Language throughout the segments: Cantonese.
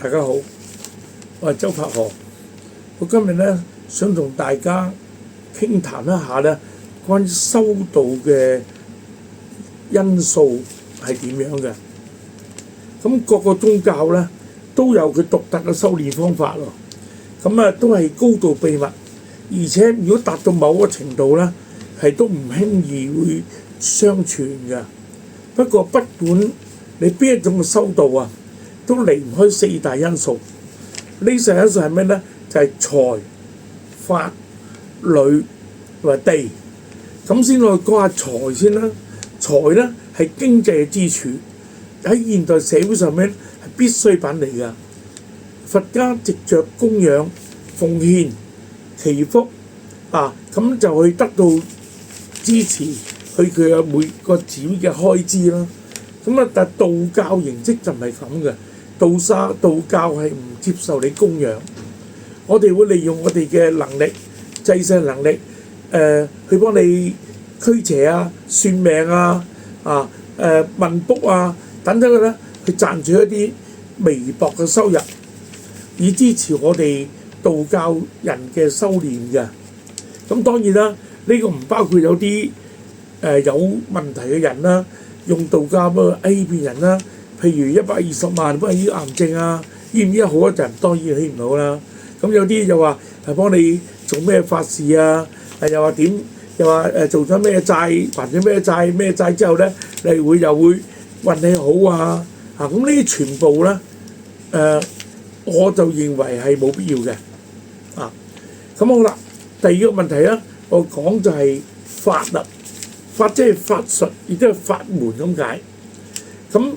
大家好，我係周柏河。我今日咧想同大家傾談一下咧關於修道嘅因素係點樣嘅。咁各個宗教咧都有佢獨特嘅修練方法咯。咁啊都係高度秘密，而且如果達到某個程度咧，係都唔輕易會相傳嘅。不過不管你邊一種嘅修道啊，都離唔開四大因素。呢四大因素係咩咧？就係財、法、侶同埋地。咁先我講下財先啦。財咧係經濟嘅支柱，喺現代社會上面係必需品嚟㗎。佛家藉着供養、奉獻、祈福咁就去得到支持，去佢嘅每個寺嘅開支啦。但係道教形式就唔係咁嘅。道教係唔接受你供養，我哋會利用我哋嘅能力、祭祀能力，去幫你驅邪啊、算命啊、問卜啊等等嘅咧，去賺取一啲微薄嘅收入，以支持我哋道教人嘅修練嘅。咁當然啦，呢個唔包括有啲有問題嘅人啦，用道教去欺騙人啦。譬如120萬幫你醫癌症啊，醫唔醫得好一陣，當然醫唔到啦。咁有啲又話係幫你做咩法事啊，又話點，又話做咗咩債，還咗咩債之後咧，你又會運氣好啊。咁呢啲全部咧，我就認為係冇必要嘅。咁好啦，第二個問題咧，我講就係法啦。法即係法術，亦都係法門咁解。咁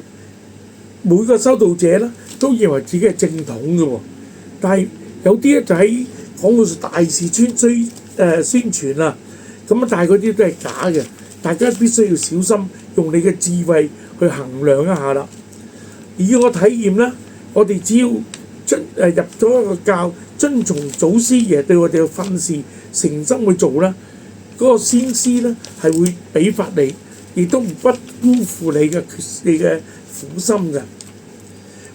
每個修道者咧都認為自己係正統嘅喎，但係有啲咧就喺講到大肆宣傳啊，但係嗰啲都係假嘅，大家必須要小心，用你嘅智慧去衡量一下啦。以我體驗咧，我哋只要入咗一個教，遵從祖師爺對我哋嘅訓示，誠心去做咧，嗰個先師咧係會俾法你，亦都不辜負你嘅苦心嘅。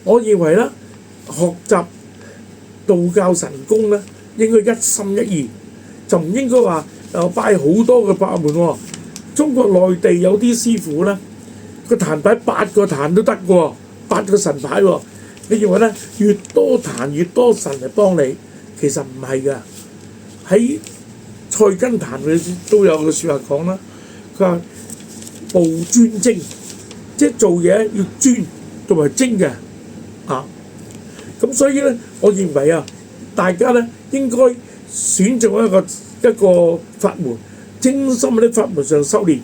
我認為咧，學習道教神功咧，應該一心一意，就唔應該話拜好多嘅法門喎。中國內地有啲師傅咧，個壇擺8個壇都得嘅喎，8個神牌喎。你認為咧，越多壇越多神嚟幫你，其實唔係㗎。喺菜根譚裏都有個説話講啦，佢話務專精，即係做嘢要專同埋精嘅。咁所以咧，我認為大家咧應該選擇一個法門，精心喺啲法門上修練。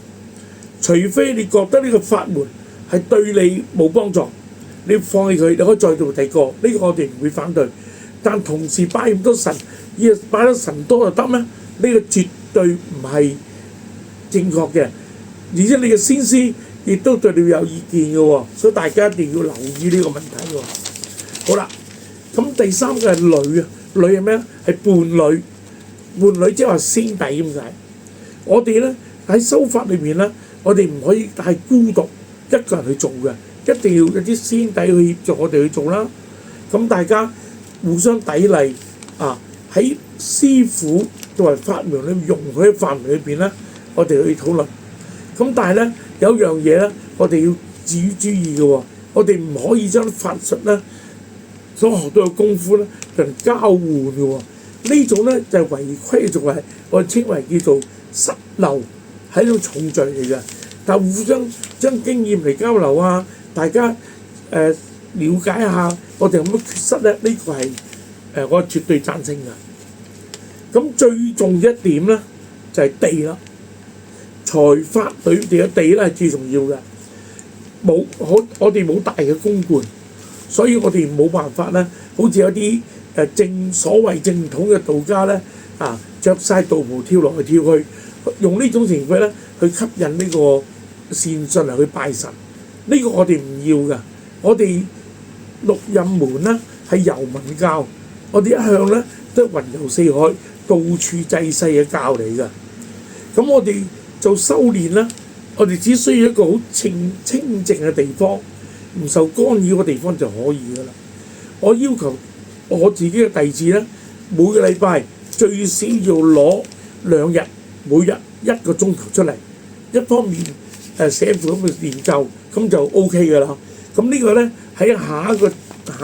除非你覺得呢個法門係對你冇幫助，你放棄佢，你可以再做第二個。呢個我哋唔會反對。但同時拜咁多神，拜得神多就得咩？呢個絕對唔係正確嘅，而且你嘅先師亦都對你有意見嘅喎，所以大家一定要留意呢個問題喎。好啦，咁第三個係侶啊，侶係咩咧？係伴侶，伴侶即係話師弟咁解。我哋咧喺修法裏面咧，我哋唔可以係孤獨一個人去做嘅，一定要有啲師弟去協助我哋去做啦。咁大家互相砥礪喺師傅同埋法門裏容許嘅法門裏邊咧，我哋去討論。咁但係咧有樣嘢咧，我哋要注意嘅喎，我哋唔可以將法術咧所學到嘅功夫咧同人交換嘅喎。呢種咧就係違規，仲係我哋稱為叫做失漏，係一種重罪嚟嘅。但係互相將經驗嚟交流啊，大家了解一下我哋有乜缺失咧，呢個係我絕對贊成嘅。咁最重要一點咧就係地啦，財法侶嘅地咧係最重要嘅。我哋冇大嘅公館，所以我哋冇辦法咧，好似有啲所謂正統嘅道家咧着晒道袍跳來跳去，用呢種情況咧去吸引呢個善信嚟去拜神。呢個我哋唔要㗎。我哋六壬門咧係遊民教，我哋一向咧都係雲遊四海，到處濟世嘅教嚟㗎。咁我哋做修練咧，我哋只需要一個好清靜嘅地方，唔受干擾嘅地方就可以㗎啦。我要求我自己嘅弟子咧，每個禮拜最少要攞2日，每日1個鐘頭出嚟，一方面寫符咁去練就，咁就 OK 㗎啦。咁呢個咧喺下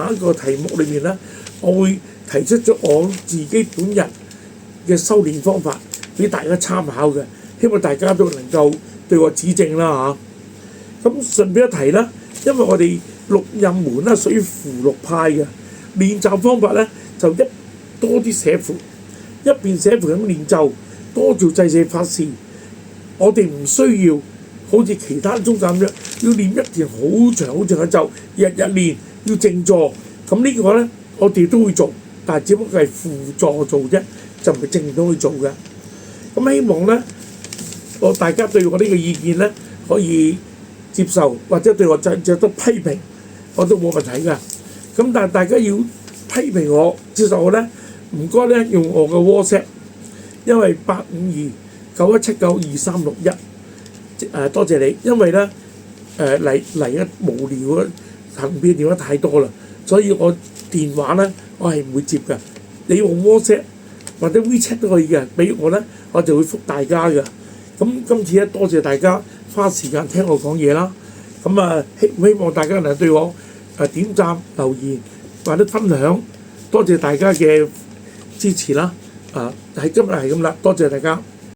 一個題目裏面咧，我會提出咗我自己本人嘅修練方法俾大家參考嘅，希望大家都能夠對我指正啦嚇。咁順便一提啦，因為我哋六壬門咧屬於符籙派嘅練習方法咧，就多啲寫符，一邊寫符咁練就，多做祭祀法事。我哋唔需要好似其他宗教咁樣，要練一條好長嘅咒，日日練要靜坐。咁呢個咧，我哋都會做，但係只不過係輔助做啫，就唔係正統去做嘅。咁希望咧，大家對我呢個意見咧可以接受，或者對我就得批評，我都冇問題㗎。咁但係大家要批評我、接受我咧，唔該咧用我嘅 WhatsApp，因為85291792361。多謝你，因為咧嚟嘅無聊嘅行變電話太多啦，所以我電話咧我係唔會接㗎。你用 WhatsApp 或者 WeChat 都可以嘅，俾我咧我就會覆大家㗎。咁今次咧多謝大家花時間聽我講嘢啦。咁希望大家能對我點讚、留言或者分享，多謝大家嘅支持啦。喺今日係咁啦，多謝大家。